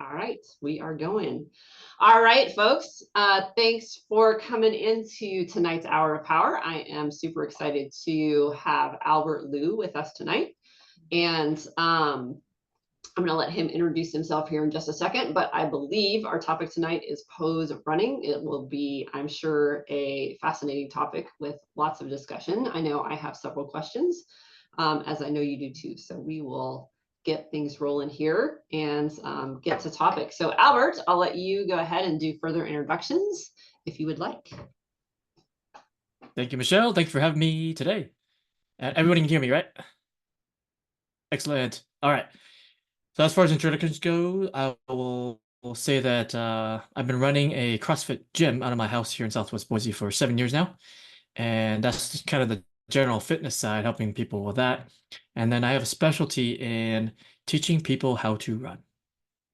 All right, we are going. All right, folks. Thanks for coming into tonight's Hour of Power. I am super excited to have Albert Liu with us tonight. And I'm going to let him introduce himself here in just a second, but I believe our topic tonight is pose running. It will be, I'm sure, a fascinating topic with lots of discussion. I know I have several questions, as I know you do too. So we will get things rolling here and get to topic. So Albert, I'll let you go ahead and do further introductions if you would like. Thank you, Michelle. Thank you for having me today. Everybody can hear me, right? Excellent. All right. So as far as introductions go, I will say that I've been running a CrossFit gym out of my house here in Southwest Boise for 7 years now. And that's just kind of the general fitness side, helping people with that. And then I have a specialty in teaching people how to run.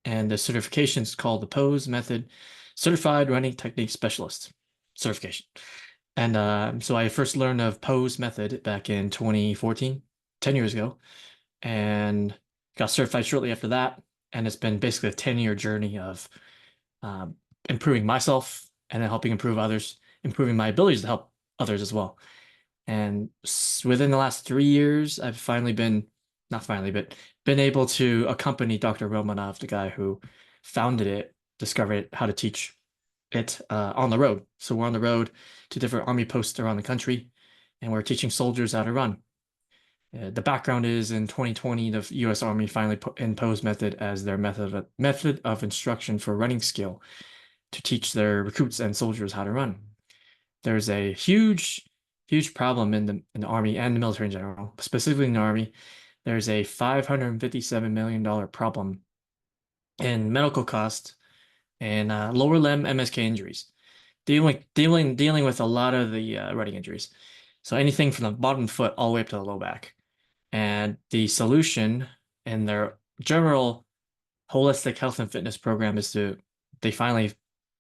And the certification is called the Pose Method Certified Running Technique Specialist certification. And so I first learned of Pose Method back in 2014, 10 years ago, and got certified shortly after that. And it's been basically a 10-year journey of improving myself and then helping improve others, improving my abilities to help others as well. And within the last 3 years, I've finally been, not finally, but been able to accompany Dr. Romanov, the guy who founded it, discovered it, how to teach it on the road. So we're on the road to different army posts around the country, and we're teaching soldiers how to run. The background is in 2020, the U.S. Army finally put in Pose method as their method of instruction for running skill to teach their recruits and soldiers how to run. There's a huge problem in the Army and the military in general, specifically in the Army. There's a $557 million problem in medical costs and lower limb MSK injuries, dealing with a lot of the running injuries. So anything from the bottom foot all the way up to the low back. And the solution in their general holistic health and fitness program is they finally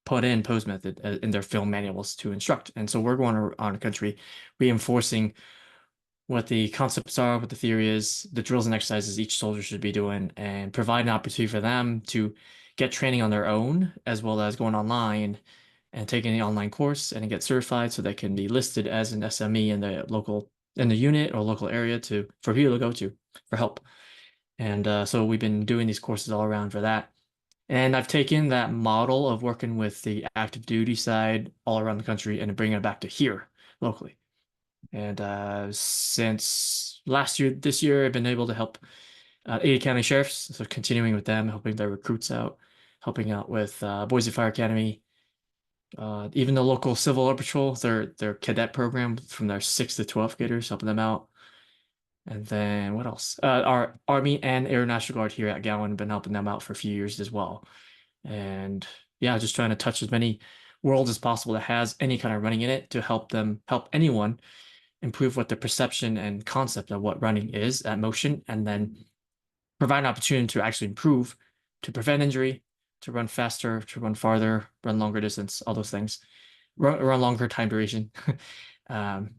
put in Pose method in their film manuals to instruct. And so we're going around the country reinforcing what the concepts are, what the theory is, the drills and exercises each soldier should be doing, and provide an opportunity for them to get training on their own, as well as going online and taking the online course and get certified so they can be listed as an SME in the unit or local area for people to go to for help. And so we've been doing these courses all around for that. And I've taken that model of working with the active duty side all around the country and bringing it back to here locally. And since this year, I've been able to help 80 county sheriffs, so continuing with them, helping their recruits out, helping out with Boise Fire Academy, even the local Civil Air Patrol, their cadet program from their 6th to 12th graders, helping them out. And then what else? Our Army and Air National Guard here at Gowan, been helping them out for a few years as well. And yeah, just trying to touch as many worlds as possible that has any kind of running in it to help anyone improve what the perception and concept of what running is, that motion, and then provide an opportunity to actually improve, to prevent injury, to run faster, to run farther, run longer distance, all those things, run longer time duration, to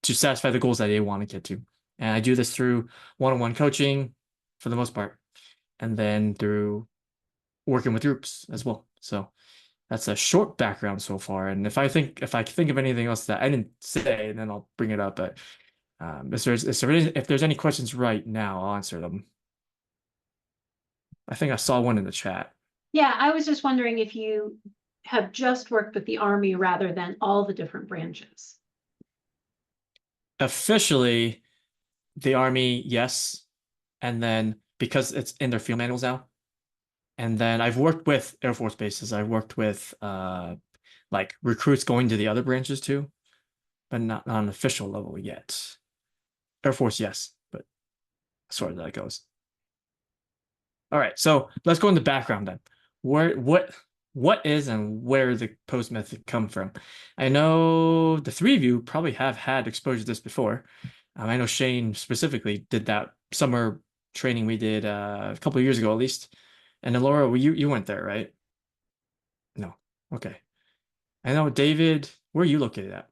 satisfy the goals that they want to get to. And I do this through one-on-one coaching for the most part, and then through working with groups as well. So that's a short background so far. And if I think of anything else that I didn't say, then I'll bring it up. But if there's any questions right now, I'll answer them. I think I saw one in the chat. Yeah, I was just wondering if you have just worked with the Army rather than all the different branches. Officially, the Army, yes. And then because it's in their field manuals now. And then I've worked with Air Force bases. I've worked with like recruits going to the other branches too, but not on an official level yet. Air Force, yes, but as far as that goes. All right, so let's go into background then. What is and where the Pose method come from? I know the three of you probably have had exposure to this before. I know Shane specifically did that summer training we did a couple of years ago at least. And then Laura, you went there, right? No. Okay. I know David, where are you located at?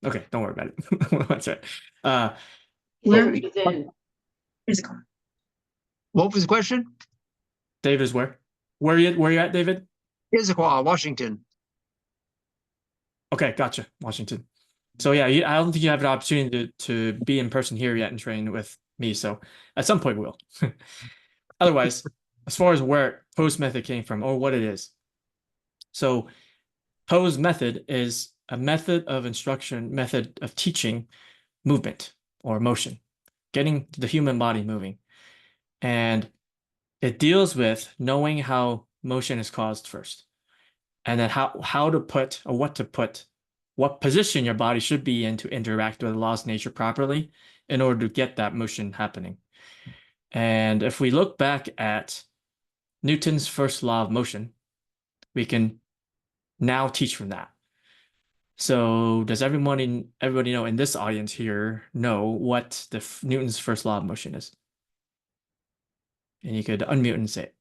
Okay, don't worry about it. That's right. Where he's in What was the question? David is where? Where you at, David? Issaquah, Washington. Okay, gotcha. Washington. So yeah, I don't think you have an opportunity to be in person here yet and train with me. So at some point we will. Otherwise, as far as where pose method came from or what it is. So pose method is a method of instruction, method of teaching movement or motion, getting the human body moving. And it deals with knowing how motion is caused first. And then how to put or what position your body should be in to interact with the laws of nature properly in order to get that motion happening. And if we look back at Newton's first law of motion, we can now teach from that. So does everybody know in this audience here know what Newton's first law of motion is? And you could unmute and say it.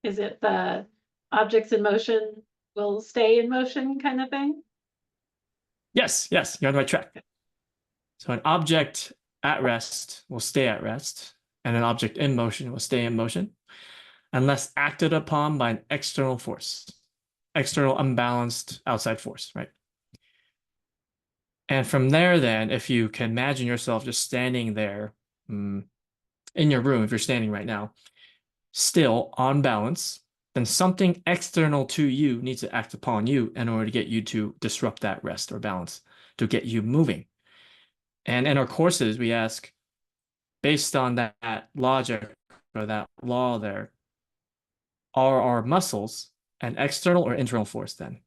Is it the objects in motion will stay in motion kind of thing? Yes, you're on the right track. So an object at rest will stay at rest, and an object in motion will stay in motion unless acted upon by an external force, external unbalanced outside force, right? And from there, then, if you can imagine yourself just standing there in your room, if you're standing right now, still on balance, then something external to you needs to act upon you in order to get you to disrupt that rest or balance, to get you moving. And in our courses, we ask, based on that logic or that law there, are our muscles an external or internal force then?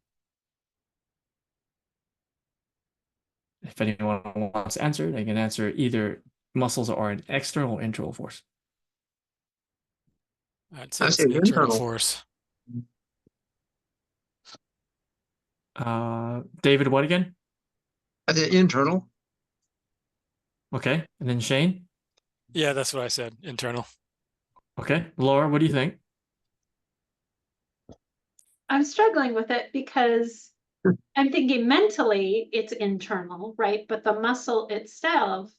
If anyone wants to answer, they can answer either muscles are an external or internal force. I'd say I it's say an internal internal. force. David, what again? I say internal. Okay, and then Shane? Yeah, that's what I said. Internal. Okay, Laura, what do you think? I'm struggling with it because I'm thinking mentally it's internal, right? But the muscle itself,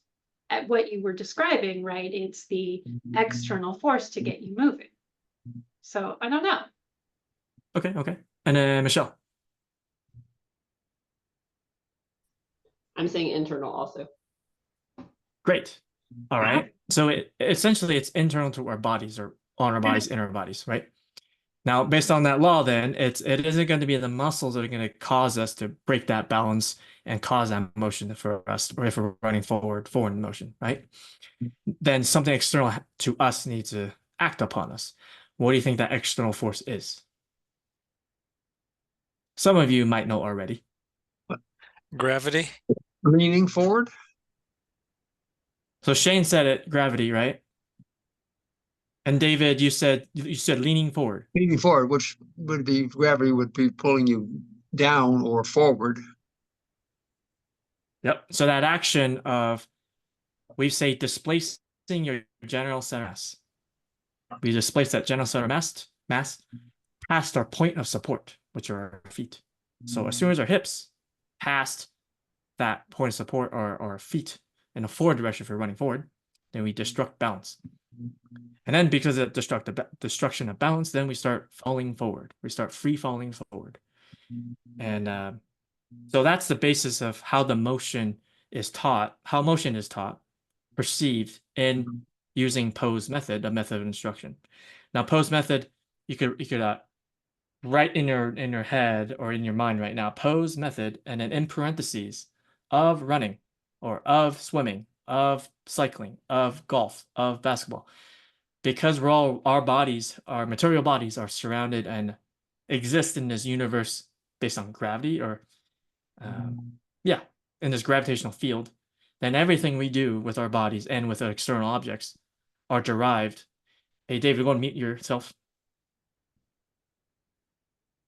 at what you were describing, right? It's the external force to get you moving. So I don't know. Okay. And then Michelle? I'm saying internal also. Great. All right. So essentially it's internal to our bodies or on our bodies, inner bodies, right? Now, based on that law, then it isn't going to be the muscles that are going to cause us to break that balance and cause that motion for us, or if we're running forward motion, right? Then something external to us needs to act upon us. What do you think that external force is? Some of you might know already. Gravity. Leaning forward. So Shane said it, gravity, right? And David, you said leaning forward. Leaning forward, which would be gravity would be pulling you down or forward. Yep. So that action of, we say, displacing your general center mass. We displace that general center mass past our point of support, which are our feet. So as soon as our hips past that point of support or our feet in a forward direction if we're running forward, then we destruct balance. And then because of destruction of balance, then we start falling forward. We start free falling forward. And so that's the basis of how the motion is taught, perceived in using pose method, a method of instruction. Now, pose method, you could write in your head or in your mind right now, pose method, and then in parentheses, of running or of swimming, of cycling, of golf, of basketball. Because our bodies, our material bodies are surrounded and exist in this universe based on gravity or in this gravitational field, then everything we do with our bodies and with external objects are derived. Hey, David, go and mute yourself.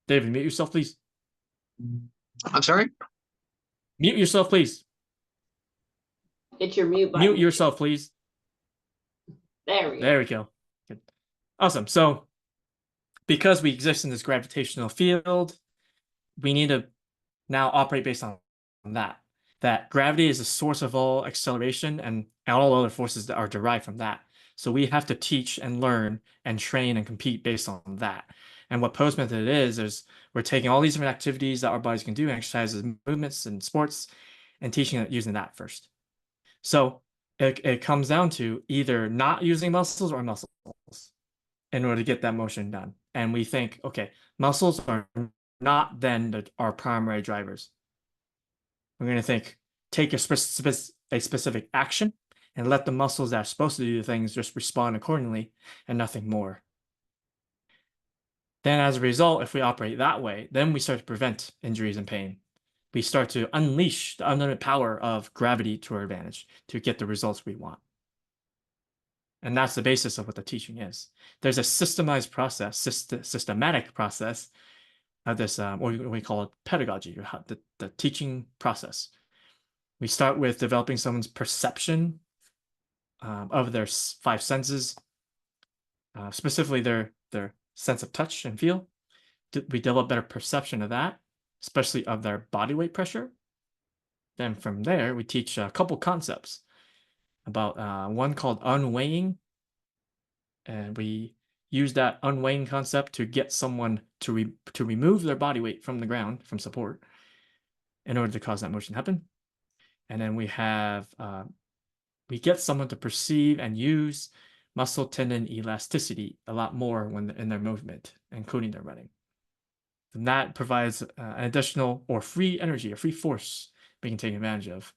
David, mute yourself, please. I'm sorry? Mute yourself, please. Hit your mute button. Mute yourself, please. There we go. There we go. Good. Awesome. So because we exist in this gravitational field, we need to now operate based on that. that gravity is the source of all acceleration and all other forces that are derived from that. So we have to teach and learn and train and compete based on that. And what pose method is we're taking all these different activities that our bodies can do, exercises, movements, and sports, and teaching it using that first. So it comes down to either not using muscles or muscles in order to get that motion done. And we think, okay, muscles are not then our primary drivers. We're going to think, take a specific action and let the muscles that are supposed to do the things just respond accordingly and nothing more. Then as a result, if we operate that way, then we start to prevent injuries and pain. We start to unleash the unlimited power of gravity to our advantage to get the results we want. And that's the basis of what the teaching is. There's a systemized process, systematic process of this, or we call it pedagogy, or the teaching process. We start with developing someone's perception of their 5 senses, specifically their sense of touch and feel. We develop better perception of that, especially of their body weight pressure. Then from there, we teach a couple concepts about one called unweighing. And we use that unweighing concept to get someone to remove their body weight from the ground, from support, in order to cause that motion to happen. And then we have, we get someone to perceive and use muscle tendon elasticity a lot more when in their movement, including their running. And that provides an additional or free energy, or free force we can take advantage of.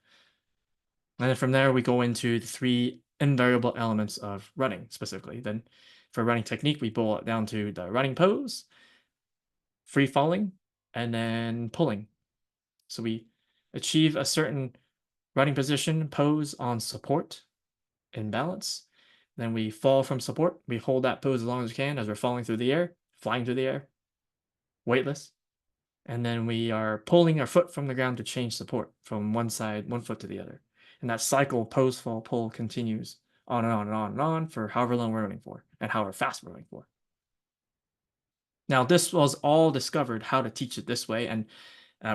And then from there, we go into the 3 invariable elements of running specifically. Then for running technique, we boil it down to the running pose, free falling, and then pulling. So we achieve a certain running position, pose on support in balance. Then we fall from support. We hold that pose as long as we can as we're falling through the air, flying through the air, weightless. And then we are pulling our foot from the ground to change support from one foot to the other. And that cycle, pose, fall, pull, continues on and on and on and on for however long we're running for and however fast we're running for. Now, this was all discovered how to teach it this way and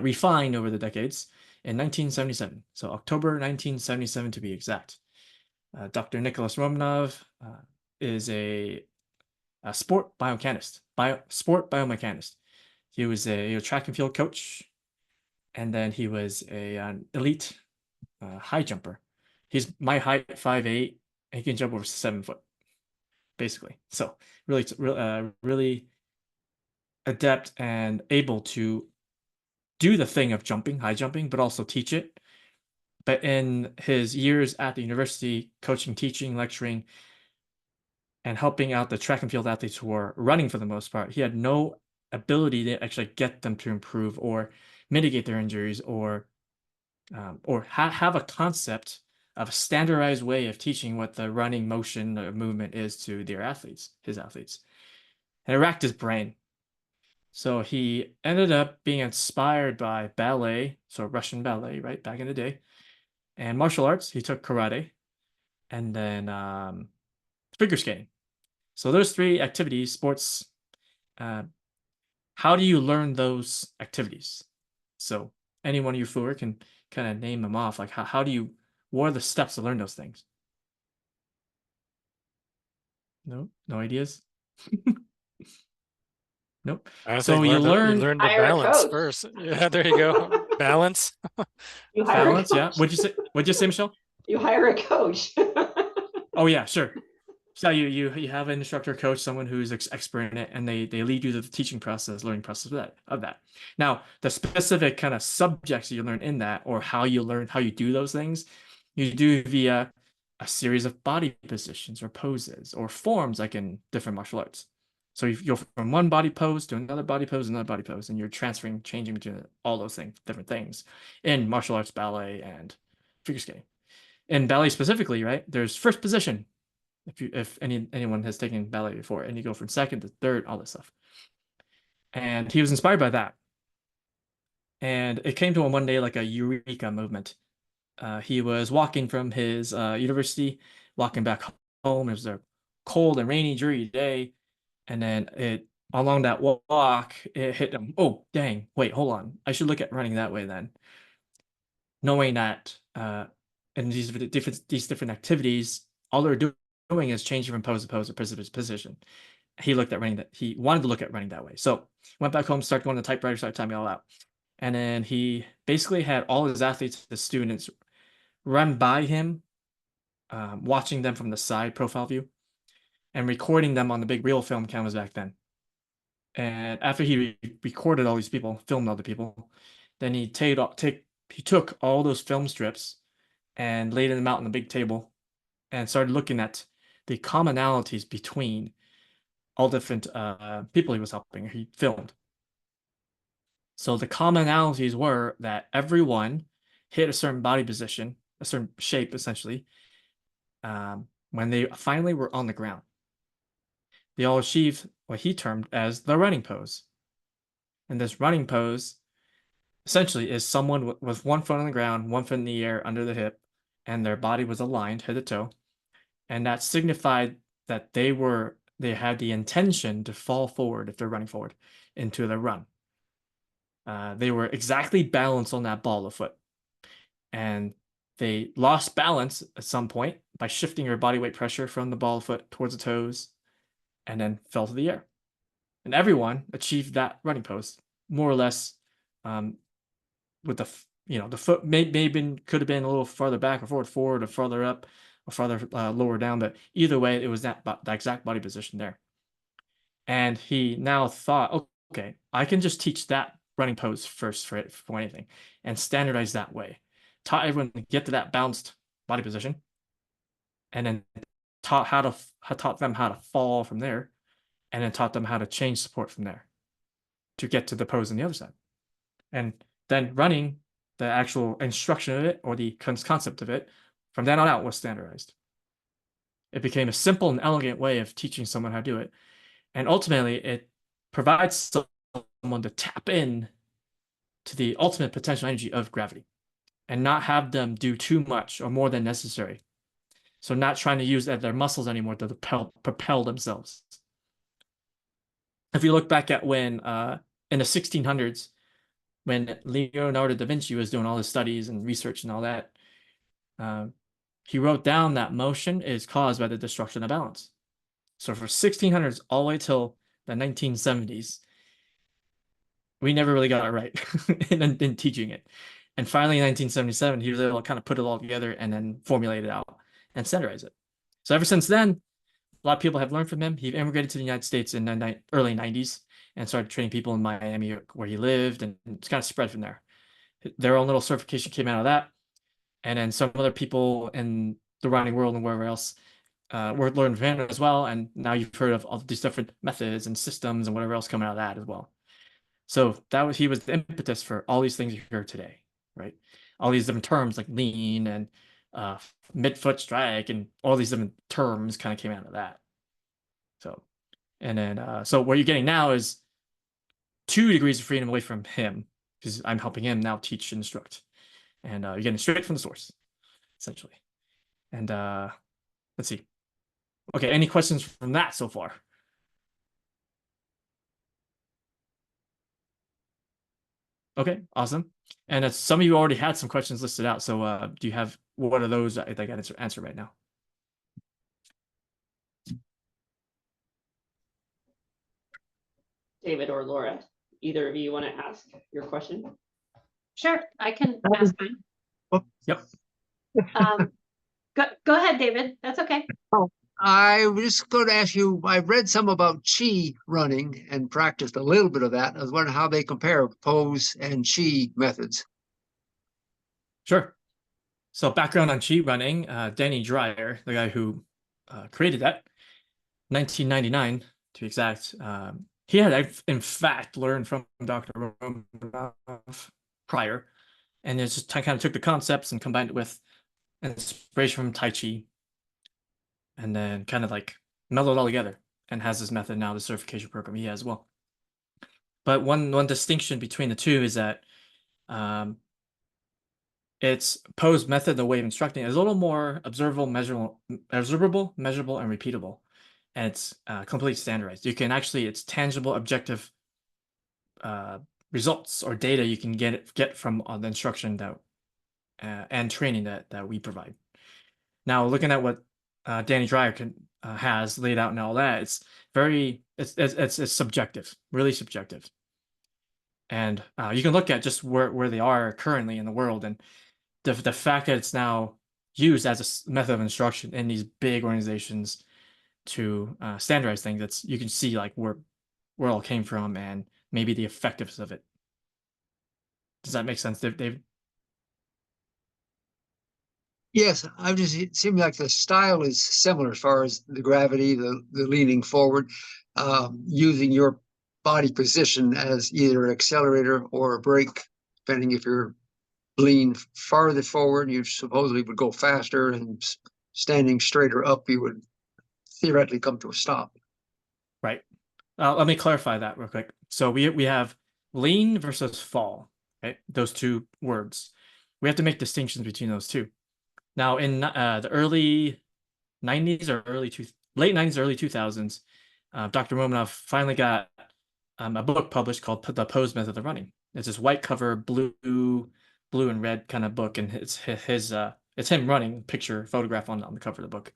refined over the decades in 1977. So October 1977 to be exact. Dr. Nicholas Romanov is a sport biomechanist. He was a track and field coach, and then he was an elite high jumper. He's my height, 5'8", and he can jump over 7 foot, basically. So really adept and able to do the thing of jumping, high jumping, but also teach it. But in his years at the university, coaching, teaching, lecturing, and helping out the track and field athletes who were running for the most part, he had no ability to actually get them to improve or mitigate their injuries or have a concept of a standardized way of teaching what the running motion or movement is to their athletes, his athletes. And it racked his brain. So he ended up being inspired by ballet, so Russian ballet, right, back in the day, and martial arts. He took karate, and then figure skating. So those 3 activities, sports, how do you learn those activities? So any one of you 4 can kind of name them off. Like what are the steps to learn those things? No ideas? Nope. I So think you you learn learn to Hire a balance coach. first. Yeah, there you go. Balance. You hire balance, a yeah. coach. What'd you say, Michelle? You hire a coach. Oh yeah, sure. So you have an instructor, coach, someone who's expert in it, and they lead you to the teaching process, learning process of that. Now, the specific kind of subjects you learn in that, or how you do those things, you do via a series of body positions or poses or forms, like in different martial arts. So you go from one body pose to another body pose, and you're changing between all those different things in martial arts, ballet, and figure skating. In ballet specifically, right? There's first position. If anyone has taken ballet before, and you go from second to third, all this stuff. And he was inspired by that. And it came to him one day like a eureka moment. He was walking from his university, walking back home. It was a cold and rainy, dreary day. And then along that walk, it hit him. Oh, dang. Wait, hold on. I should look at running that way then. knowing that in these different activities, all they're doing is changing from pose to pose or position to position. He looked at running that he wanted to look at running that way. So went back home, started going to the typewriter, started typing it all out. And then he basically had all his athletes, the students, run by him, watching them from the side profile view and recording them on the big reel film cameras back then. And after he recorded all these people, filmed other people, then he took all those film strips and laid them out on the big table and started looking at the commonalities between all different people he was helping, he filmed. So the commonalities were that everyone hit a certain body position, a certain shape, essentially, when they finally were on the ground. They all achieved what he termed as the running pose. And this running pose, essentially, is someone with one foot on the ground, one foot in the air under the hip, and their body was aligned head to toe. And that signified that they had the intention to fall forward if they're running forward into the run. They were exactly balanced on that ball of foot. And they lost balance at some point by shifting their body weight pressure from the ball of foot towards the toes and then fell to the air. And everyone achieved that running pose, more or less, with the foot maybe could have been a little farther back or forward or farther up or farther lower down, but either way, it was that exact body position there. And he now thought, okay, I can just teach that running pose first for anything and standardize that way. Taught everyone to get to that balanced body position, and then taught them how to fall from there, and then taught them how to change support from there to get to the pose on the other side. And then running, the actual instruction of it or the concept of it, from then on out was standardized. It became a simple and elegant way of teaching someone how to do it. And ultimately, it provides someone to tap in to the ultimate potential energy of gravity and not have them do too much or more than necessary. So not trying to use their muscles anymore to propel themselves. If you look back at when, in the 1600s, when Leonardo da Vinci was doing all his studies and research and all that, he wrote down that motion is caused by the destruction of balance. So for 1600s all the way till the 1970s, we never really got it right in teaching it. And finally, in 1977, he was able to kind of put it all together and then formulate it out and standardize it. So ever since then, a lot of people have learned from him. He immigrated to the United States in the early 90s and started training people in Miami where he lived, and it's kind of spread from there. Their own little certification came out of that. And then some other people in the running world and wherever else were learned from him as well. And now you've heard of all these different methods and systems and whatever else coming out of that as well. So he was the impetus for all these things you hear today, right? All these different terms like lean and mid-foot strike and all these different terms kind of came out of that. So, and then, so what you're getting now is 2 degrees of freedom away from him, because I'm helping him now teach and instruct. And you're getting straight from the source, essentially. And let's see. Okay, any questions from that so far? Okay, awesome. And some of you already had some questions listed out. So do you have, what are those that I got to answer right now? David or Laura, either of you want to ask your question? Sure, I can ask mine. Yep. Go ahead, David. That's okay. I was just going to ask you, I've read some about chi running and practiced a little bit of that. I was wondering how they compare pose and chi methods. Sure. So background on chi running, Danny Dreyer, the guy who created that, 1999 to be exact, he had in fact learned from Dr. Romanov prior, and it just kind of took the concepts and combined it with inspiration from Tai Chi, and then kind of like mellowed all together and has this method now, the certification program he has as well. But one distinction between the two is that its pose method, the way of instructing, is a little more observable, measurable, and repeatable. And it's completely standardized. You can actually, it's tangible, objective results or data you can get from the instruction that and training that we provide. Now, looking at what Danny Dreyer has laid out and all that, it's subjective, really subjective. And you can look at just where they are currently in the world, and the fact that it's now used as a method of instruction in these big organizations to standardize things. You can see like where it all came from and maybe the effectiveness of it. Does that make sense, Dave? Yes, it seems like the style is similar as far as the gravity, the leaning forward, using your body position as either an accelerator or a brake, depending if you're lean farther forward, you supposedly would go faster, and standing straighter up, you would theoretically come to a stop. Right. Let me clarify that real quick. So we have lean versus fall, right? Those two words. We have to make distinctions between those two. Now, in the early 90s or late 90s, early 2000s, Dr. Romanov finally got a book published called The Pose Method of Running. It's this white cover, blue and red kind of book, and it's him running, photograph on the cover of the book.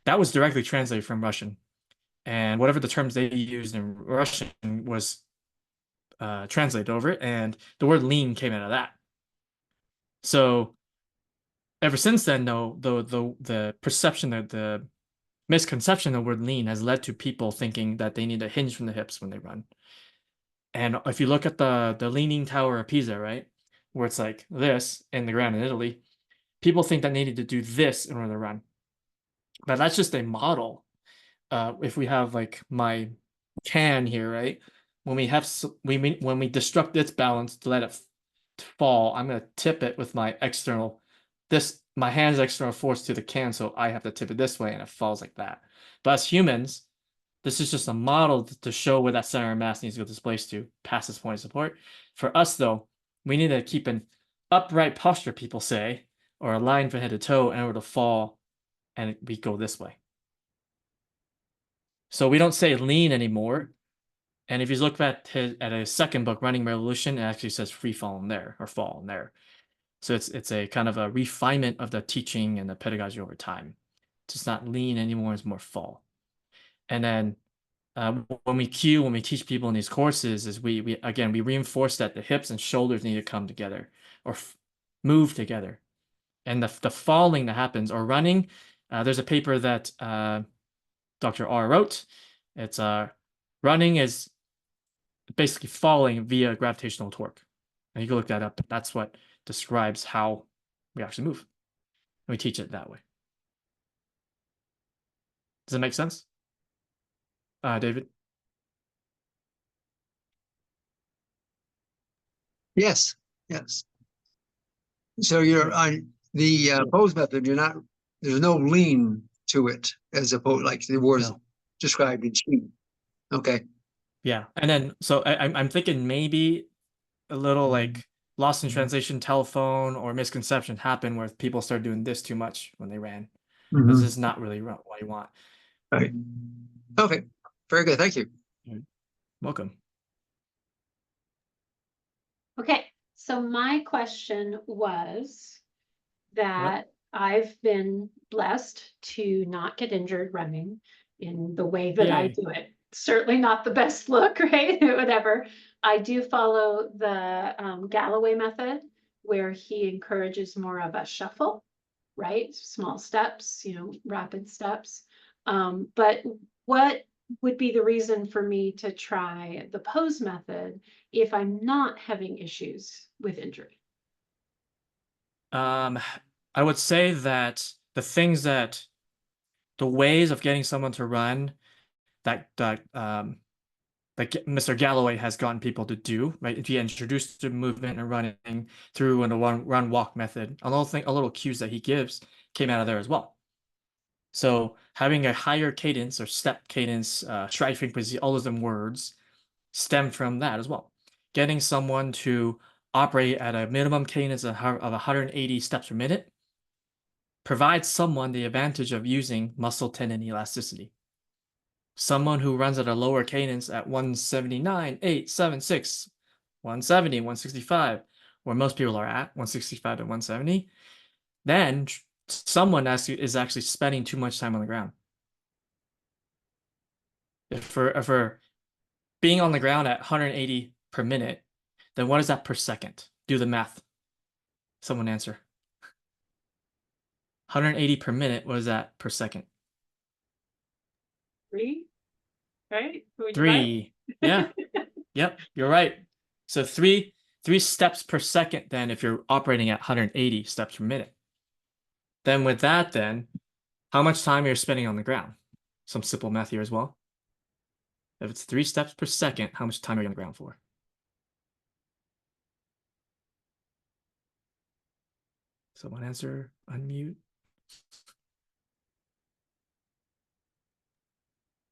That was directly translated from Russian, and whatever the terms they used in Russian was translated over it, and the word lean came out of that. So ever since then, though, the perception that the misconception of the word lean has led to people thinking that they need to hinge from the hips when they run. And if you look at the Leaning Tower of Pisa, right, where it's like this in the ground in Italy, people think that they need to do this in order to run. But that's just a model. If we have like my can here, right, when we destruct its balance to let it fall, I'm going to tip it with my hand's external force to the can, so I have to tip it this way, and it falls like that. But as humans, this is just a model to show where that center of mass needs to go displaced to, past this point of support. For us, though, we need to keep an upright posture, people say, or a line from head to toe in order to fall, and we go this way. So we don't say lean anymore. And if you look at his second book, Running Revolution, it actually says free fall in there, or fall in there. So it's a kind of a refinement of the teaching and the pedagogy over time. It's just not lean anymore, it's more fall. And then when we teach people in these courses, is we reinforce that the hips and shoulders need to come together or move together. And the falling that happens, or running, there's a paper that Dr. R wrote. It's running is basically falling via gravitational torque. And you can look that up. That's what describes how we actually move. And we teach it that way. Does that make sense? David? Yes. So you're on the pose method, there's no lean to it, as opposed like the words described in Chi. Okay. Yeah. And then, so I'm thinking maybe a little like lost in translation telephone or misconception happened where people started doing this too much when they ran. This is not really what you want. Right. Okay. Very good. Thank you. You're welcome. Okay, so my question was that I've been blessed to not get injured running in the way that I do it. Certainly not the best look, right? Whatever. I do follow the Galloway method, where he encourages more of a shuffle, right? Small steps, rapid steps. But what would be the reason for me to try the pose method if I'm not having issues with injury? I would say that the ways of getting someone to run that Mr. Galloway has gotten people to do, right? If you introduce the movement and running through in a run walk method, a little cues that he gives came out of there as well. So having a higher cadence or step cadence, stride frequency, all of them words stem from that as well. Getting someone to operate at a minimum cadence of 180 steps per minute provides someone the advantage of using muscle tendon elasticity. Someone who runs at a lower cadence at 179, 8, 7, 6, 170, 165, where most people are at, 165 to 170, then someone is actually spending too much time on the ground. If we're being on the ground at 180 per minute, then what is that per second? Do the math. Someone answer. 180 per minute, what is that per second? 3, right? We divide? 3. Yeah. Yep, you're right. So three steps per second then if you're operating at 180 steps per minute. Then with that then, how much time are you spending on the ground? Some simple math here as well. If it's 3 steps per second, how much time are you on the ground for? Someone answer, unmute.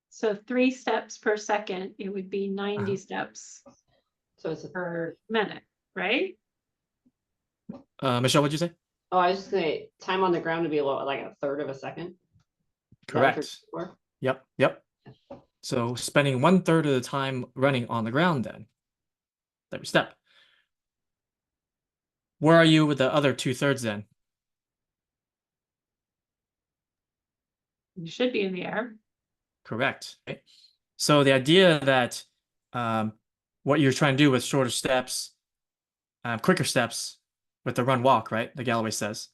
So 3 steps per second, it would be 90 Uh-huh. steps So it's per minute, right? Michelle, what'd you say? oh, I was just gonna say time on the ground to be like a third of a second. Is that what you're Correct. looking for? Yep. So spending 1/3 of the time running on the ground then. Every step. Where are you with the other 2/3 then? You should be in the air. Correct. Okay. So the idea that what you're trying to do with shorter steps, quicker steps with the run walk, right? The Galloway says,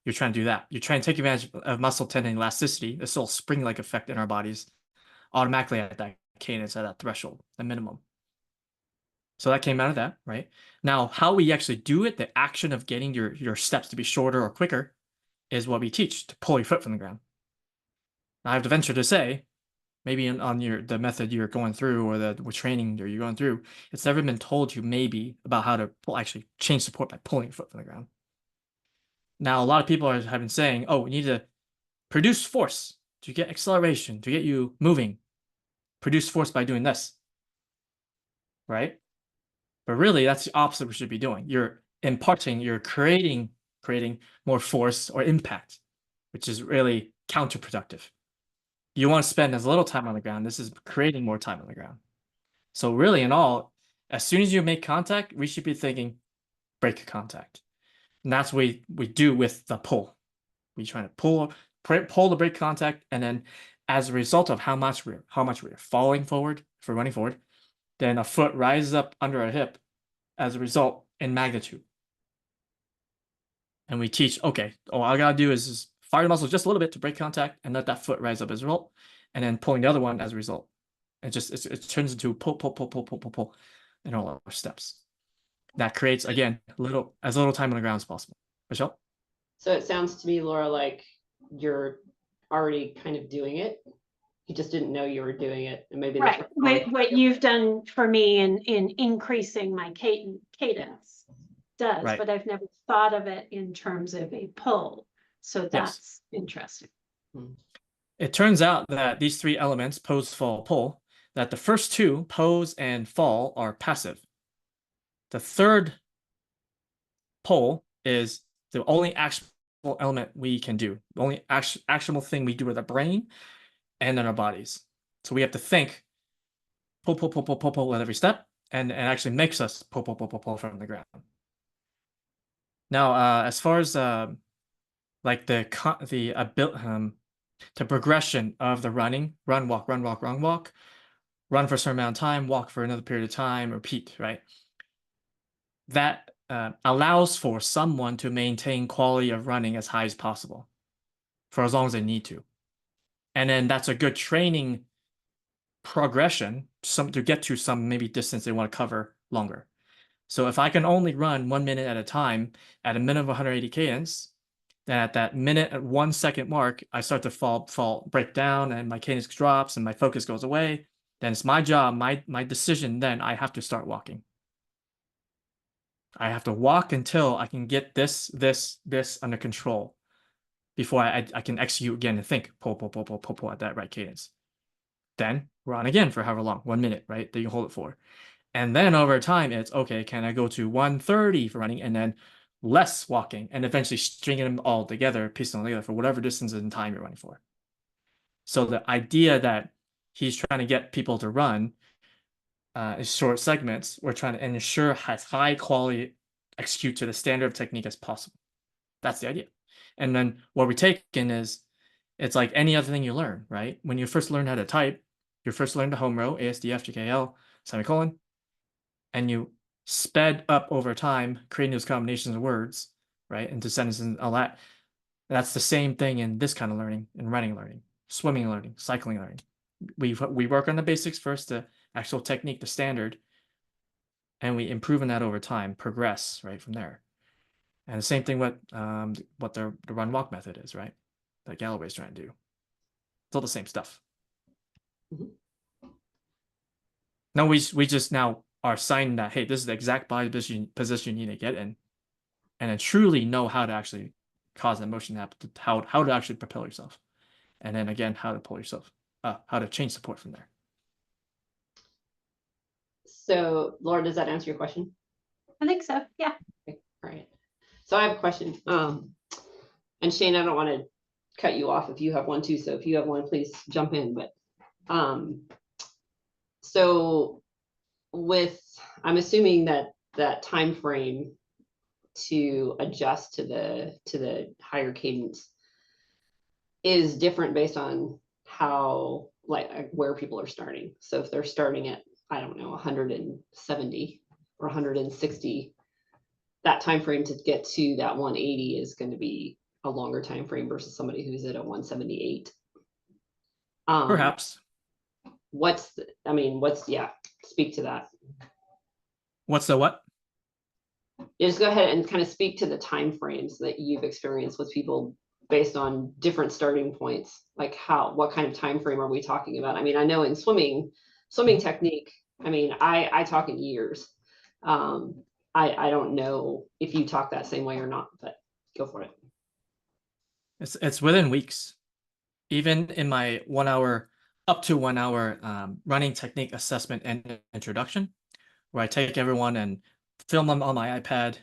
you're trying to do that. You're trying to take advantage of muscle tendon elasticity, this little spring-like effect in our bodies, automatically at that cadence, at that threshold, the minimum. So that came out of that, right? Now, how we actually do it, the action of getting your steps to be shorter or quicker, is what we teach, to pull your foot from the ground. Now, I have to venture to say, maybe on the method you're going through or the training you're going through, it's never been told you maybe about how to actually change support by pulling your foot from the ground. Now, a lot of people have been saying, oh, we need to produce force to get acceleration, to get you moving. Produce force by doing this, right? But really, that's the opposite we should be doing. You're imparting, you're creating more force or impact, which is really counterproductive. You want to spend as little time on the ground. This is creating more time on the ground. So really, in all, as soon as you make contact, we should be thinking break contact. And that's what we do with the pull. We try to pull the break contact, and then as a result of how much we're falling forward, if we're running forward, then a foot rises up under our hip as a result in magnitude. And we teach, okay, all I gotta do is just fire the muscle just a little bit to break contact and let that foot rise up as a result, and then pulling the other one as a result. It turns into pull in all our steps. That creates, again, as little time on the ground as possible. Michelle? So it sounds to me, Laura, like you're already kind of doing it. You just didn't know you were doing it, and maybe that's Right, what you've done for me in increasing my cadence does, Right. but I've never thought of it in terms of a pull. So that's interesting. It turns out that these 3 elements, pose, fall, pull, that the first 2, pose and fall, are passive. The third pull is the only actionable element we can do. The only actionable thing we do with our brain and in our bodies. So we have to think, pull with every step, and actually makes us pull from the ground. Now, as far as like the progression of the running, run, walk, run for a certain amount of time, walk for another period of time, repeat, right? That allows for someone to maintain quality of running as high as possible for as long as they need to. And then that's a good training progression to get to some maybe distance they want to cover longer. So if I can only run 1 minute at a time at a minimum of 180 cadence, then at that minute at 1 second mark, I start to break down, and my cadence drops and my focus goes away. Then it's my job, my decision. Then I have to start walking. I have to walk until I can get this under control before I can execute again and think pull at that right cadence. Then run again for however long, 1 minute, right? That you hold it for. And then over time, it's okay, can I go to 130 for running and then less walking, and eventually stringing them all together, piecing them together for whatever distance and time you're running for. So the idea that he's trying to get people to run is short segments. We're trying to ensure has high quality execute to the standard of technique as possible. That's the idea. And then what we take in is, it's like any other thing you learn, right? When you first learn how to type, you first learn the home row, ASDF, GKL, semicolon, and you sped up over time, creating those combinations of words, right, into sentences and all that. That's the same thing in this kind of learning, in running learning, swimming learning, cycling learning. We work on the basics first, the actual technique, the standard, and we improve on that over time, progress right from there. And the same thing with what the run walk method is, right? That Galloway's trying to do. It's all the same stuff. Mhm. No, we just now are signing that, hey, this is the exact body position you need to get in, and then truly know how to actually cause that motion to happen, how to actually propel yourself, and then again how to pull yourself, how to change support from there. So, Laura, does that answer your question? I think so. Yeah. Okay, all right. So I have a question. And Shane, I don't want to cut you off if you have one too. So if you have one, please jump in. But so I'm assuming that time frame to adjust to the higher cadence is different based on how, like where people are starting. So if they're starting at, I don't know, 170 or 160, that time frame to get to that 180 is going to be a longer time frame versus somebody who's at a 178. Perhaps. Yeah, speak to that. What's the what? Just go ahead and kind of speak to the time frames that you've experienced with people based on different starting points. Like what kind of time frame are we talking about? I mean, I know in swimming technique, I mean, I talk in years. I don't know if you talk that same way or not, but go for it. It's within weeks. Even in my 1 hour, up to 1 hour running technique assessment and introduction, where I take everyone and film them on my iPad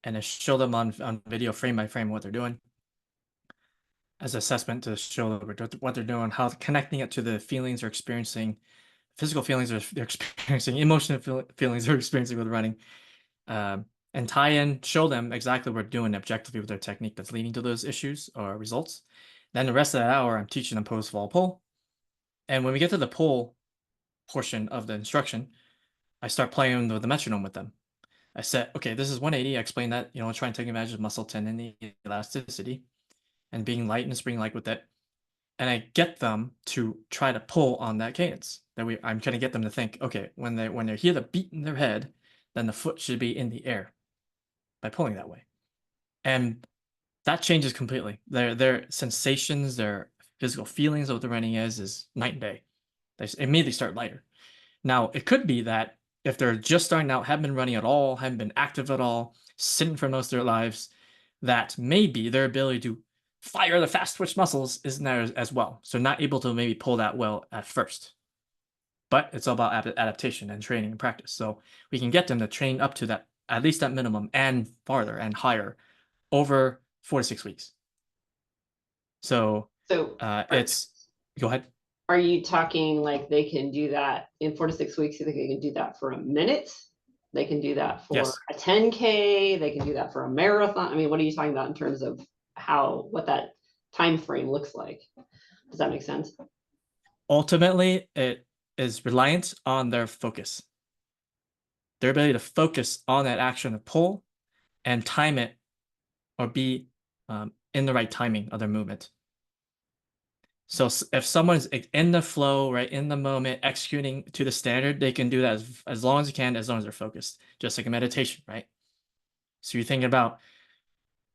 and then show them on video frame by frame what they're doing as assessment to show what they're doing, how connecting it to the feelings they're experiencing, physical feelings they're experiencing, emotional feelings they're experiencing with running, and tie in, show them exactly what we're doing objectively with their technique that's leading to those issues or results. Then the rest of that hour, I'm teaching them post fall pull. And when we get to the pull portion of the instruction, I start playing with the metronome with them. I said, okay, this is 180. I explained that, try and take advantage of muscle tendon elasticity and being light and spring-like with it. And I get them to try to pull on that cadence. I'm trying to get them to think, okay, when they hear the beat in their head, then the foot should be in the air by pulling that way. And that changes completely. Their sensations, their physical feelings of what the running is night and day. They immediately start lighter. Now, it could be that if they're just starting out, haven't been running at all, haven't been active at all, sitting for most of their lives, that maybe their ability to fire the fast twitch muscles isn't there as well. So not able to maybe pull that well at first. But it's all about adaptation and training and practice. So we can get them to train up to that, at least that minimum, and farther and higher over 4 to 6 weeks. So it's, go ahead. Are you talking like they can do that in 4 to 6 weeks? You think they can do that for a minute? They can do that for a 10K. They can do that for a marathon. I mean, what are you talking about in terms of what that time frame looks like? Does that make sense? Ultimately, it is reliant on their focus. Their ability to focus on that action of pull and time it or be in the right timing of their movement. So if someone's in the flow, right, in the moment, executing to the standard, they can do that as long as they can, as long as they're focused, just like a meditation, right? So you're thinking about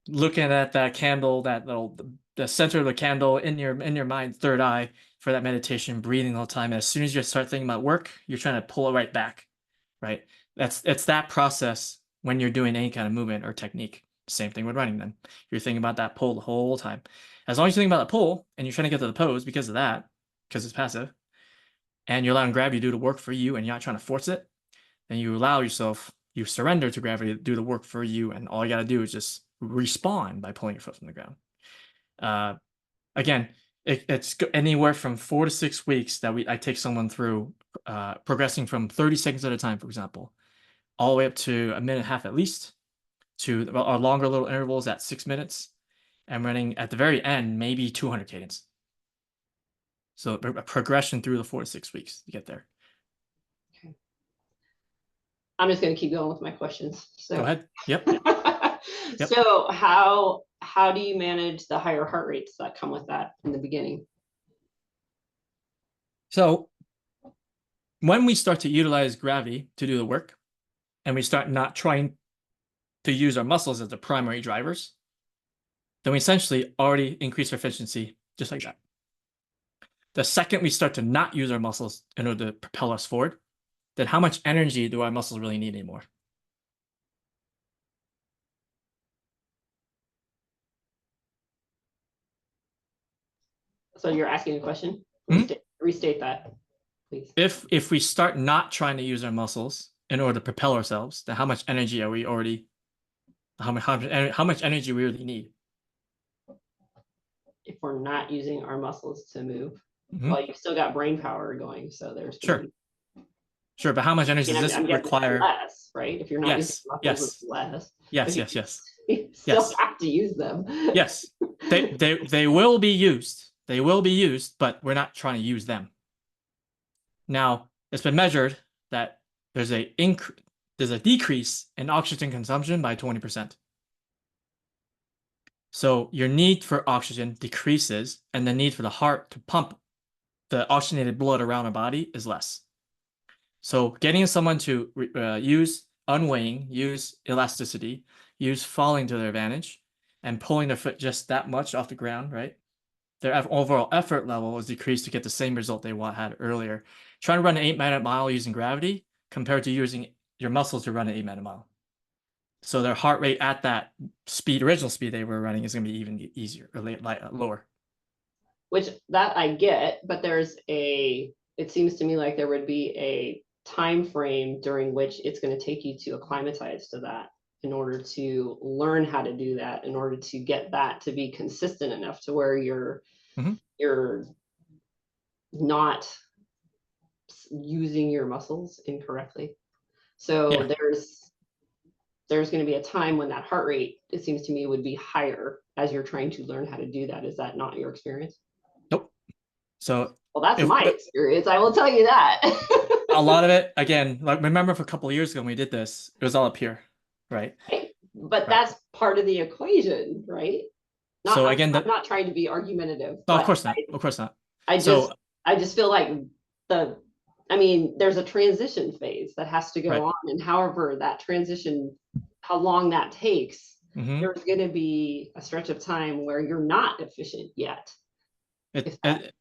looking at that candle, the center of the candle in your mind, third eye for that meditation, breathing all the time. And as soon as you start thinking about work, you're trying to pull it right back, right? It's that process when you're doing any kind of movement or technique. Same thing with running then. You're thinking about that pull the whole time. As long as you think about the pull and you're trying to get to the pose because of that, because it's passive, and you're allowing gravity to do the work for you and you're not trying to force it, then you allow yourself, you surrender to gravity to do the work for you, and all you got to do is just respawn by pulling your foot from the ground. Again, it's anywhere from 4 to 6 weeks that I take someone through, progressing from 30 seconds at a time, for example, all the way up to a minute and a half at least, to our longer little intervals at 6 minutes, and running at the very end, maybe 200 cadence. So a progression through the 4 to 6 weeks to get there. Okay. I'm just going to keep going with my questions. So go ahead. Yep. Yep. So how do you manage the higher heart rates that come with that in the beginning? So when we start to utilize gravity to do the work, and we start not trying to use our muscles as the primary drivers, then we essentially already increase our efficiency just like that. The second we start to not use our muscles in order to propel us forward, then how much energy do our muscles really need anymore? So you're asking a question? Restate that, please. If we start not trying to use our muscles in order to propel ourselves, then how much energy are we already? How much energy we really need? If we're not using our muscles to move, well, you've still got brain power going, so there's Sure, but how much energy does this require? Less, right? If you're not using muscles, it's less. Yes. You still have to use them. Yes, they will be used. They will be used, but we're not trying to use them. Now, it's been measured that there's a decrease in oxygen consumption by 20%. So your need for oxygen decreases, and the need for the heart to pump the oxygenated blood around our body is less. So getting someone to use unweighing, use elasticity, use falling to their advantage, and pulling their foot just that much off the ground, right? Their overall effort level is decreased to get the same result they had earlier. Trying to run an 8-minute mile using gravity compared to using your muscles to run an 8-minute mile. So their heart rate at that speed, original speed they were running, is going to be even easier or lower. Which that I get, but it seems to me like there would be a time frame during which it's going to take you to acclimatize to that in order to learn how to do that, in order to get that to be consistent enough to where you're not using your muscles incorrectly. So there's going to be a time when that heart rate, it seems to me, would be higher as you're trying to learn how to do that. Is that not your experience? Nope. So well, that's my experience. I will tell you that. A lot of it, again, like remember for a couple of years ago when we did this, it was all up here, right? But that's part of the equation, right? So again, I'm not trying to be argumentative. No, of course not. Of course not. I just feel like there's a transition phase that has to go on, and however that transition, how long that takes, there's going to be a stretch of time where you're not efficient yet.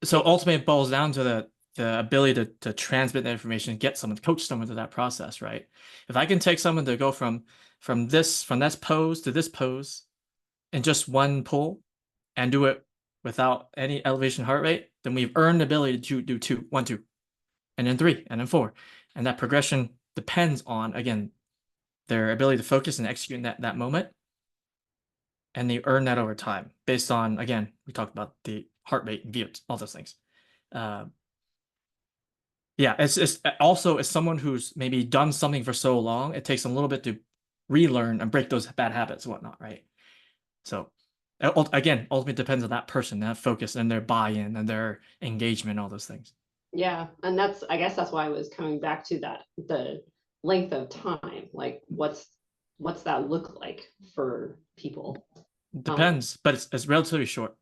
So ultimately, it boils down to the ability to transmit that information, get someone, coach someone through that process, right? If I can take someone to go from this pose to this pose in just one pull and do it without any elevation heart rate, then we've earned the ability to do 1, 2, and then 3, and then 4. And that progression depends on, again, their ability to focus and execute in that moment. And they earn that over time based on, again, we talked about the heart rate and VO2, all those things. It's also, as someone who's maybe done something for so long, it takes them a little bit to relearn and break those bad habits and whatnot, right? So again, ultimately depends on that person, that focus and their buy-in and their engagement, all those things. Yeah, and I guess that's why I was coming back to that, the length of time, like what's that look like for people? Depends, but it's relatively short.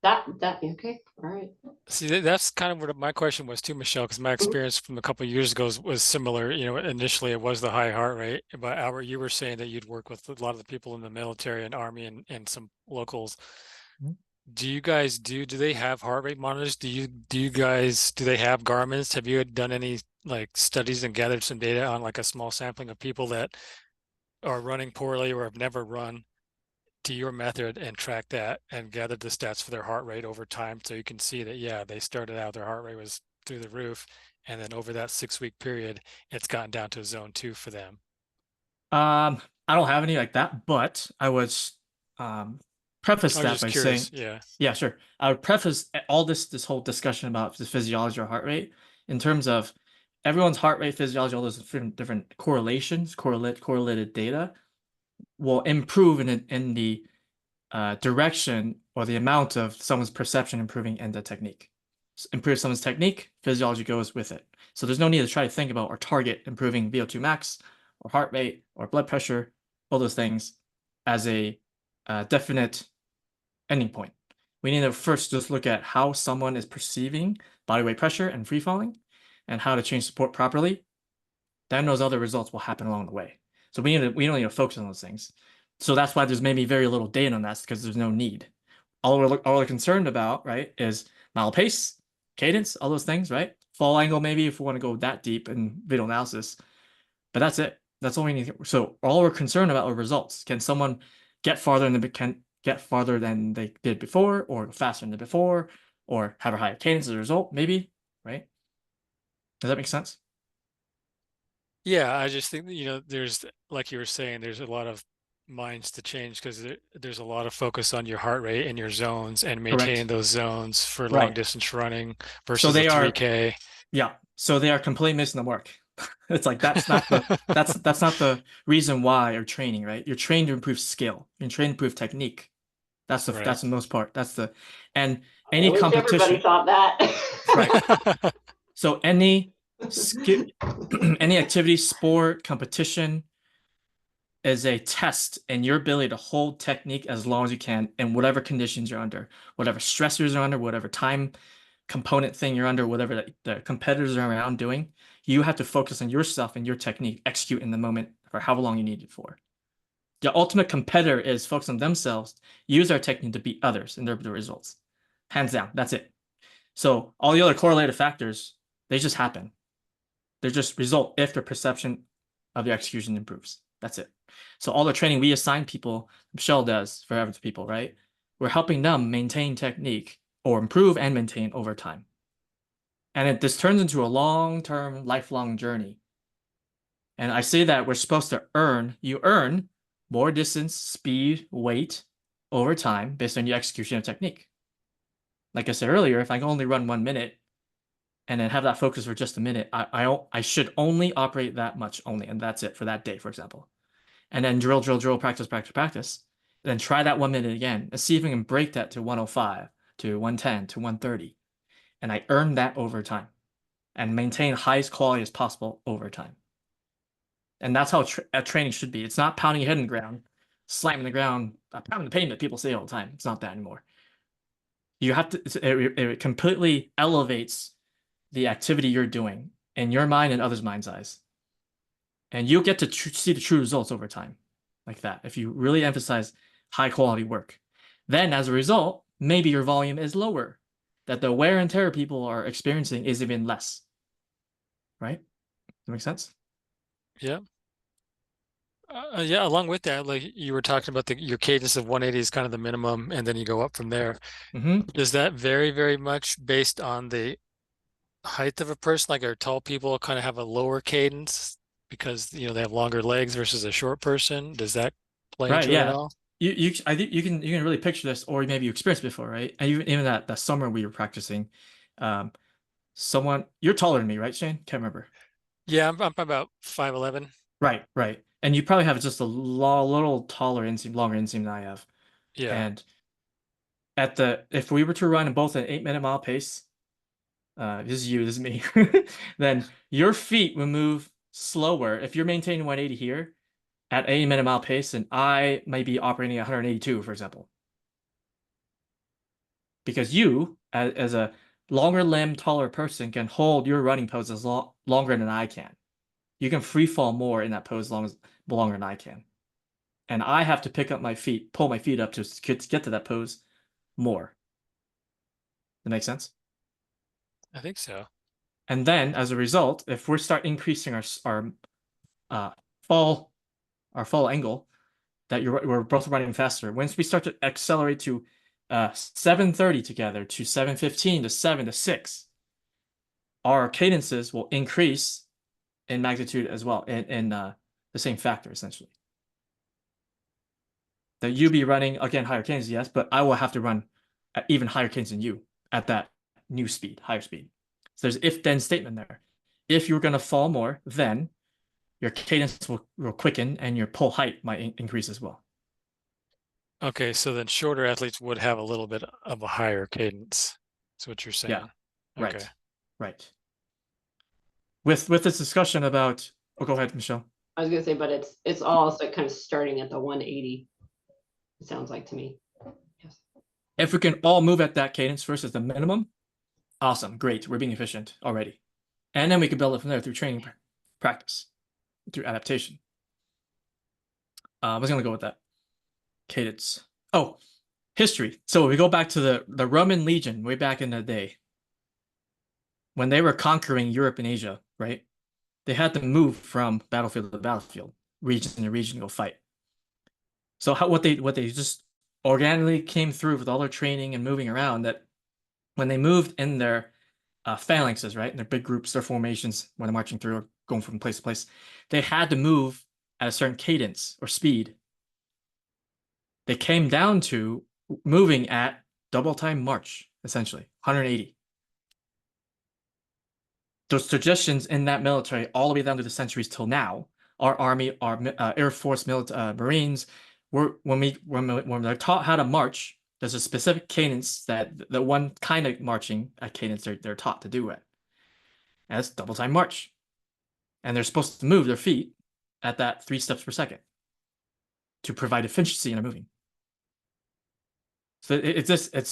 Okay, all right. See, that's kind of what my question was too, Michelle, because my experience from a couple of years ago was similar. Initially it was the high heart rate, but Albert, you were saying that you'd work with a lot of the people in the military and army and some locals. Do you guys do they have heart rate monitors? Do they have Garmin's? Have you done any studies and gathered some data on a small sampling of people that are running poorly or have never run to your method and track that and gather the stats for their heart rate over time, so you can see that they started out, their heart rate was through the roof, and then over that 6-week period it's gotten down to zone 2 for them? I don't have any like that, but I would preface that by saying, sure, I would preface all this whole discussion about the physiology or heart rate in terms of everyone's heart rate, physiology, all those different correlations, correlated data will improve in the direction or the amount of someone's perception improving in the technique. Improve someone's technique, physiology goes with it. So there's no need to try to think about or target improving VO2 max or heart rate or blood pressure, all those things as a definite ending point. We need to first just look at how someone is perceiving body weight pressure and free falling and how to change support properly. Then those other results will happen along the way. So we don't need to focus on those things. So that's why there's maybe very little data on that, because there's no need. All we're concerned about, right, is mile pace, cadence, all those things, right? Fall angle, maybe if we want to go that deep in video analysis. But that's it. That's all we need. So all we're concerned about are results. Can someone get farther than they did before, or faster than before, or have a higher cadence as a result, maybe, right? Does that make sense? Yeah, I just think that, you know, there's, like you were saying, there's a lot of minds to change because there's a lot of focus on your heart rate and your zones and maintaining Correct. those zones for long Right. distance running So versus they a are, 3K. yeah. So they are completely missing the mark. It's like that's not the reason why you're training, right? You're trained to improve skill. You're trained to improve technique. That's Right. the most part. And I any wish everybody competition, thought that. right? So any skill, any activity, sport, competition is a test in your ability to hold technique as long as you can in whatever conditions you're under, whatever stressors you're under, whatever time component thing you're under, whatever the competitors are around doing. You have to focus on yourself and your technique, execute in the moment for however long you need it for. The ultimate competitor is focused on themselves, use their technique to beat others and their results. Hands down, that's it. So all the other correlated factors, they just happen. They just result if their perception of the execution improves. That's it. So all the training we assign people, Michelle does for average people, right? We're helping them maintain technique or improve and maintain over time. And this turns into a long-term, lifelong journey. And I say that we're supposed to you earn more distance, speed, weight over time based on your execution of technique. Like I said earlier, if I can only run 1 minute and then have that focus for just a minute, I should only operate that much only, and that's it for that day, for example. And then drill, practice, and then try that 1 minute again and see if we can break that to 105, to 110, to 130. And I earn that over time and maintain highest quality as possible over time. And that's how training should be. It's not pounding your head in the ground, slamming the ground, pounding the pavement. People say all the time. It's not that anymore. You have to. It completely elevates the activity you're doing in your mind and others' mind's eyes, and you'll get to see the true results over time, like that. If you really emphasize high quality work, then as a result, maybe your volume is lower, that the wear and tear people are experiencing is even less. Right? Does that make sense? Yeah. Yeah, along with that, like you were talking about your cadence of 180 is kind of the minimum, and then you go up from there. Does that vary very much based on the height of a person? Like, are tall people kind of have a lower cadence because, you know, they have longer legs versus a short person? Does that play Right, into it at yeah. all? I think you can really picture this, or maybe you experienced before, right? And even that summer we were practicing, you're taller than me, right, Shane? Can't remember. Yeah, I'm about 5'11". Right, right. And you probably have just a little taller inseam, longer inseam than I have. Yeah. And if we were to run both an 8-minute mile pace, this is me, then your feet will move slower if you're maintaining 180 here at 8-minute mile pace, and I might be operating at 182, for example. Because you, as a longer limb, taller person, can hold your running pose as longer than I can. You can free fall more in that pose longer than I can. And I have to pick up my feet, pull my feet up to get to that pose more. That makes sense? I think so. And then as a result, if we start increasing our uh, fall angle, that we're both running faster. Once we start to accelerate to 730 together, to 715, to 7 to 6, our cadences will increase in magnitude as well, in the same factor, essentially. That you be running, again, higher cadence, yes, but I will have to run at even higher cadence than you at that new speed, higher speed. So there's if-then statement there. If you're going to fall more, then your cadence will quicken and your pull height might increase as well. Okay, so then shorter athletes would have a little bit of a higher cadence. That's what you're saying. Yeah, Okay. right. With this discussion about, oh, go ahead, Michelle. I was gonna say, but it's also kind of starting at the 180. It sounds like to me. Yes. If we can all move at that cadence first as the minimum, awesome, great, we're being efficient already. And then we can build it from there through training practice, through adaptation. I was gonna go with that. Cadence. Oh, history. So we go back to the Roman legion way back in the day. When they were conquering Europe and Asia, right? They had to move from battlefield to battlefield, region to region, go fight. So what they just organically came through with all their training and moving around, that when they moved in their phalanxes, right, in their big groups, their formations, when they're marching through or going from place to place, they had to move at a certain cadence or speed. They came down to moving at double time march, essentially, 180. Those suggestions in that military all the way down to the centuries till now, our army, our Air Force, Marines, when they're taught how to march, there's a specific cadence that the one kind of marching cadence they're taught to do it. And that's double time march. And they're supposed to move their feet at that 3 steps per second to provide efficiency in their moving. So it's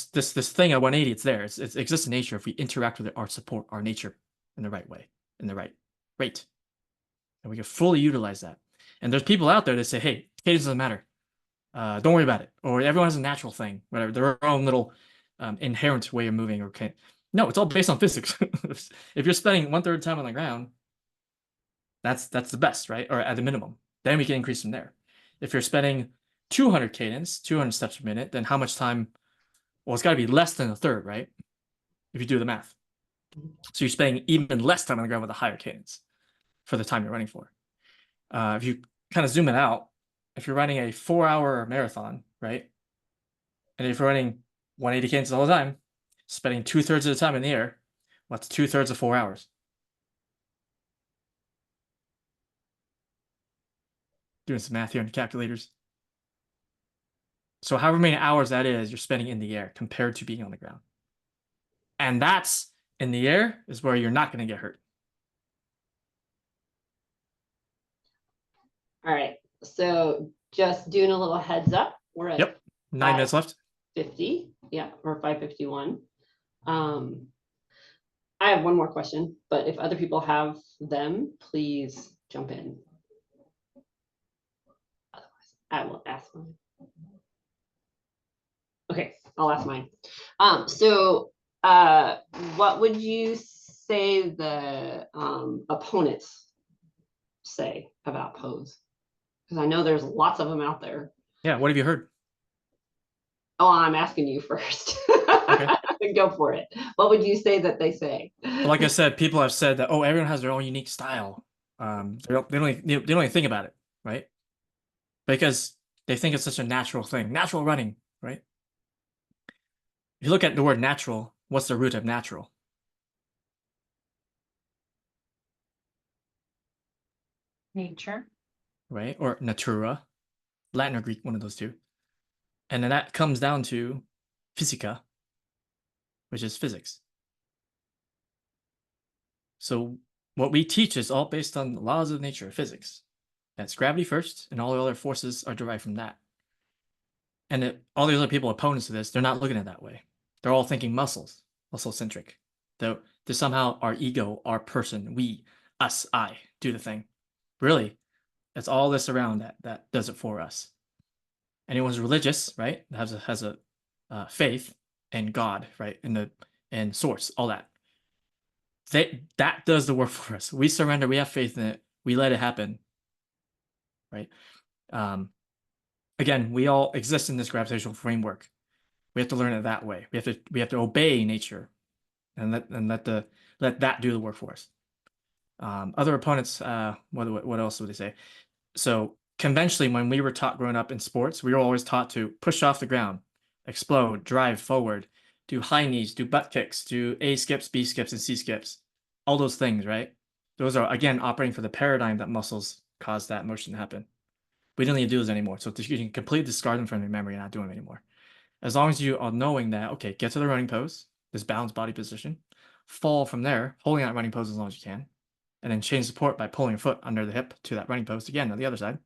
this thing at 180. It's there. It exists in nature if we interact with our support, our nature, in the right way, in the right rate, and we can fully utilize that. And there's people out there that say, "Hey, cadence doesn't matter. Don't worry about it," or everyone has a natural thing, whatever, their own little inherent way of moving. Or no, it's all based on physics. If you're spending 1/3 of the time on the ground, that's the best, right? Or at the minimum, then we can increase from there. If you're spending 200 cadence, 200 steps per minute, then how much time? Well, it's got to be less than 1/3, right? If you do the math. So you're spending even less time on the ground with a higher cadence for the time you're running for. If you kind of zoom it out, if you're running a 4-hour marathon, right? And if you're running 180 cadence all the time, spending 2/3 of the time in the air, what's 2/3 of 4 hours? Doing some math here on the calculators. So however many hours that is, you're spending in the air compared to being on the ground. And that's in the air is where you're not going to get hurt. All right. So just doing a little heads up. We're at Yep. 9 minutes left. 50. Yeah, or 5:51. I have one more question, but if other people have them, please jump in. Otherwise, I will ask mine. Okay, I'll ask mine. What would you say the opponents say about pose? Because I know there's lots of them out there. Yeah, what have you heard? Oh, I'm asking you first. Okay. Go for it. What would you say that they say? Well, like I said, people have said that, oh, everyone has their own unique style. They don't even think about it, right? Because they think it's such a natural thing, natural running, right? If you look at the word natural, what's the root of natural? Nature. Right? Or natura, Latin or Greek, one of those two. And then that comes down to physica, which is physics. So what we teach is all based on the laws of nature, physics. That's gravity first, and all the other forces are derived from that. And all these other people, opponents to this, they're not looking at it that way. They're all thinking muscle-centric. They're somehow our ego, our person, we, us, I, do the thing. Really, it's all this around that does it for us. Anyone who's religious, right, has a faith in God, right, in source, all that. That does the work for us. We surrender. We have faith in it. We let it happen, right? Again, we all exist in this gravitational framework. We have to learn it that way. We have to obey nature, and let that do the work for us. Other opponents, what else would they say? So conventionally, when we were taught growing up in sports, we were always taught to push off the ground, explode, drive forward, do high knees, do butt kicks, do A skips, B skips, and C skips. All those things, right? Those are, again, operating for the paradigm that muscles cause that motion to happen. We don't need to do those anymore. So you can completely discard them from your memory and not do them anymore. As long as you are knowing that, okay, get to the running pose, this balanced body position, fall from there, holding that running pose as long as you can, and then change support by pulling your foot under the hip to that running pose again on the other side,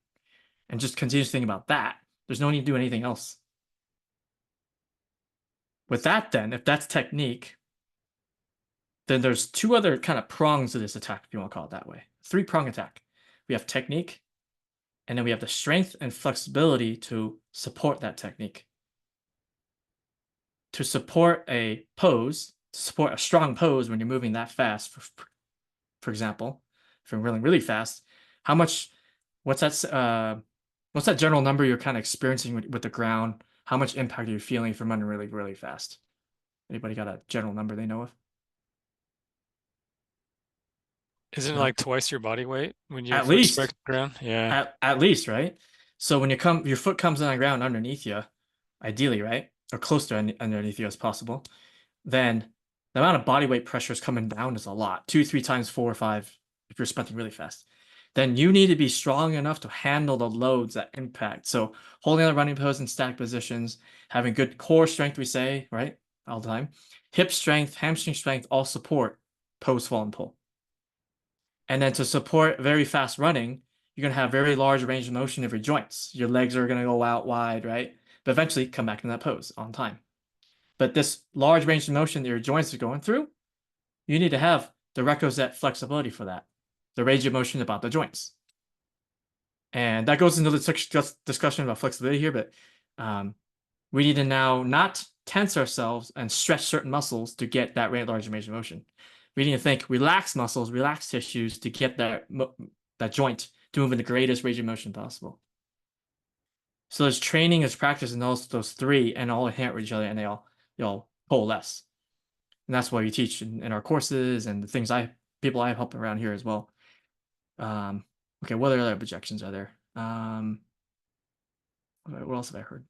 and just continue to think about that. There's no need to do anything else. With that, then, if that's technique, then there's two other kind of prongs to this attack, if you want to call it that way. Three-prong attack. We have technique, and then we have the strength and flexibility to support that technique. To support a pose, to support a strong pose when you're moving that fast, for example, if you're really, really fast, what's that general number you're kind of experiencing with the ground? How much impact are you feeling from running really, really fast? Anybody got a general number they know of? Isn't it No. like twice your body weight when you At first least. strike the ground? Yeah. At least, right? So when your foot comes on the ground underneath you, ideally, right? Or close to underneath you as possible, then the amount of body weight pressure is coming down is a lot. 2, 3 times, 4 or 5 if you're sprinting really fast. Then you need to be strong enough to handle the loads that impact. So holding the running pose in static positions, having good core strength, we say, right? All the time. Hip strength, hamstring strength, all support pose, fall, and pull. And then to support very fast running, you're going to have very large range of motion of your joints. Your legs are going to go out wide, right? But eventually come back in that pose on time. But this large range of motion that your joints are going through, you need to have the requisite flexibility for that. The range of motion about the joints. And that goes into the discussion about flexibility here, but we need to now not tense ourselves and stretch certain muscles to get that large range of motion. We need to think relax muscles, relax tissues to get that joint to move in the greatest range of motion possible. So there's training, there's practice in those three, and all inherent with each other, and they all coalesce. And that's why we teach in our courses and the things people I help around here as well. Okay, what other objections are there? What else have I heard?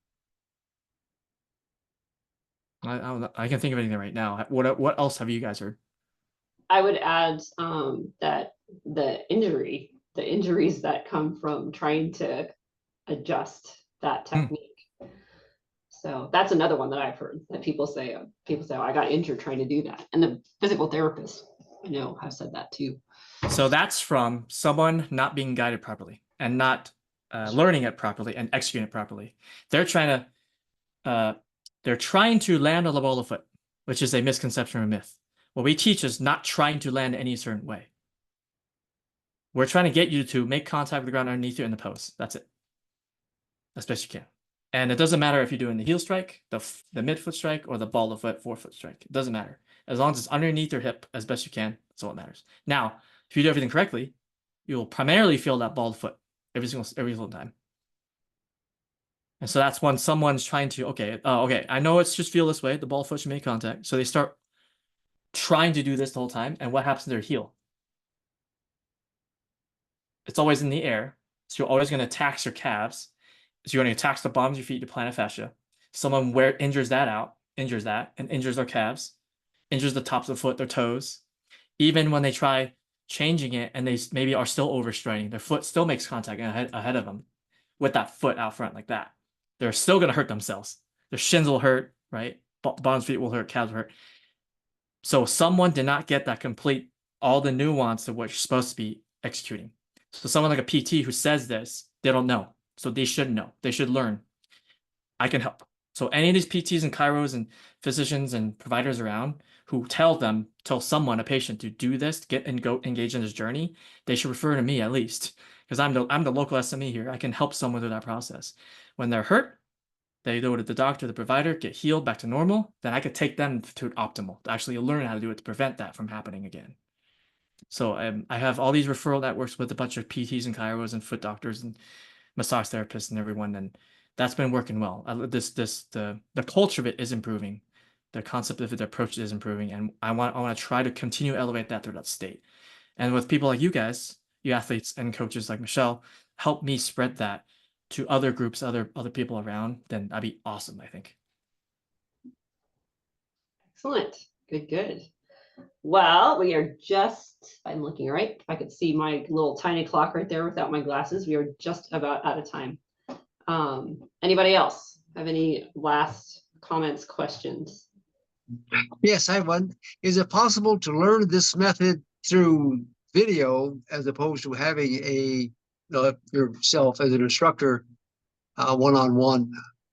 I can't think of anything right now. What else have you guys heard? I would add that the injuries that come from trying to adjust that technique. So that's another one that I've heard that people say, oh, I got injured trying to do that. And the physical therapists, I know, have said that too. So that's from someone not being guided properly and not learning it properly and executing it properly. They're trying to land on the ball of foot, which is a misconception or a myth. What we teach is not trying to land any certain way. We're trying to get you to make contact with the ground underneath you in the pose. That's it. As best you can. And it doesn't matter if you're doing the heel strike, the midfoot strike, or the ball of foot, forefoot strike. It doesn't matter. As long as it's underneath your hip as best you can, that's all that matters. Now, if you do everything correctly, you'll primarily feel that ball of foot every single time. And so that's when someone's trying to, okay, I know it's just feel this way. The ball of foot should make contact. So they start trying to do this the whole time. And what happens to their heel? It's always in the air. So you're always going to tax your calves. So you're going to tax the bottoms of your feet, your plantar fascia. Someone injures that, and injures their calves, injures the tops of the foot, their toes. Even when they try changing it and they maybe are still overstraining, their foot still makes contact ahead of them with that foot out front like that. They're still going to hurt themselves. Their shins will hurt, right? Bottom feet will hurt, calves will hurt. So someone did not get that complete, all the nuance of what you're supposed to be executing. So someone like a PT who says this, they don't know. So they should know. They should learn. I can help. So any of these PTs and chiros and physicians and providers around who tell someone, a patient, to do this, go engage in this journey, they should refer to me at least, because I'm the local SME here. I can help someone through that process. When they're hurt, they go to the doctor, the provider, get healed back to normal. Then I could take them to optimal to actually learn how to do it to prevent that from happening again. So I have all these referral networks with a bunch of PTs and chiros and foot doctors and massage therapists and everyone, and that's been working well. The culture of it is improving. The concept of it, the approach is improving, and I want to try to continue to elevate that through that state. And with people like you guys, you athletes and coaches like Michelle, help me spread that to other groups, other people around, then that'd be awesome, I think. Excellent. Good. Well, we are just, I'm looking right. If I could see my little tiny clock right there without my glasses, we are just about out of time. Anybody else have any last comments, questions? Yes, I have one. Is it possible to learn this method through video as opposed to having yourself as an instructor one-on-one?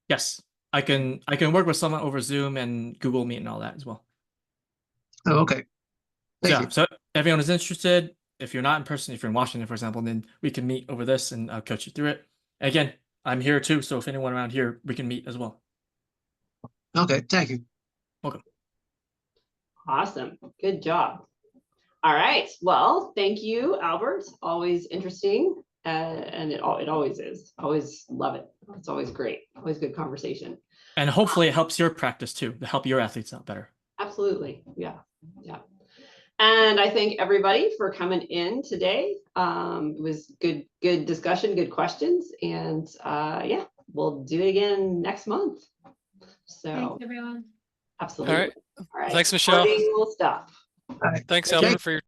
Yes, I can work with someone over Zoom and Google Meet and all that as well. Oh, okay. Thank So, you. so everyone is interested. If you're not in person, if you're in Washington, for example, then we can meet over this and I'll coach you through it. Again, I'm here too, so if anyone around here, we can meet as well. Okay, thank you. Welcome. Awesome. Good job. All right. Well, thank you, Albert. Always interesting. And it always is. Always love it. It's always great. Always good conversation. And hopefully it helps your practice too, to help your athletes out better. Absolutely. Yeah. Yeah. And I thank everybody for coming in today. It was good discussion, good questions. And yeah, we'll do it again next month. So Thanks, everyone. absolutely. All right. All right. Thanks, Michelle. Parting stuff. Thanks, Thank Albert, for your